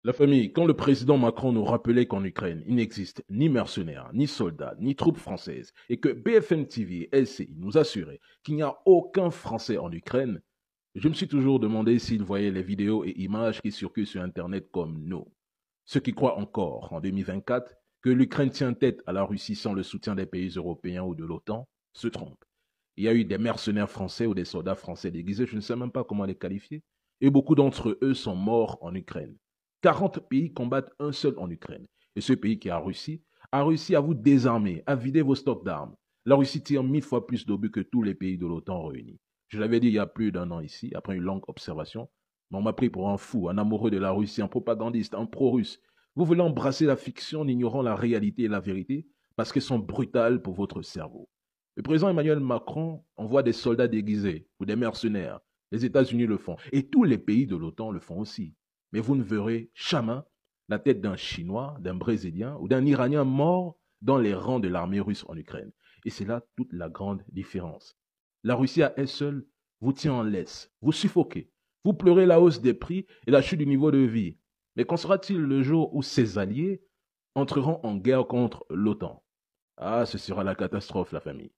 La famille, quand le président Macron nous rappelait qu'en Ukraine, il n'existe ni mercenaires, ni soldats, ni troupes françaises, et que BFM TV et LCI nous assuraient qu'il n'y a aucun Français en Ukraine, je me suis toujours demandé s'ils voyaient les vidéos et images qui circulent sur Internet comme nous. Ceux qui croient encore, en 2024, que l'Ukraine tient tête à la Russie sans le soutien des pays européens ou de l'OTAN, se trompent. Il y a eu des mercenaires français ou des soldats français déguisés, je ne sais même pas comment les qualifier, et beaucoup d'entre eux sont morts en Ukraine. 40 pays combattent un seul en Ukraine. Et ce pays qui a réussi à vous désarmer, à vider vos stocks d'armes. La Russie tire 1000 fois plus d'obus que tous les pays de l'OTAN réunis. Je l'avais dit il y a plus d'un an ici, après une longue observation, mais on m'a pris pour un fou, un amoureux de la Russie, un propagandiste, un pro-russe. Vous voulez embrasser la fiction en ignorant la réalité et la vérité parce qu'elles sont brutales pour votre cerveau. Le président Emmanuel Macron envoie des soldats déguisés ou des mercenaires. Les États-Unis le font. Et tous les pays de l'OTAN le font aussi. Mais vous ne verrez jamais la tête d'un Chinois, d'un Brésilien ou d'un Iranien mort dans les rangs de l'armée russe en Ukraine. Et c'est là toute la grande différence. La Russie à elle seule vous tient en laisse, vous suffoquez, vous pleurez la hausse des prix et la chute du niveau de vie. Mais qu'en sera-t-il le jour où ses alliés entreront en guerre contre l'OTAN? Ah, ce sera la catastrophe, la famille.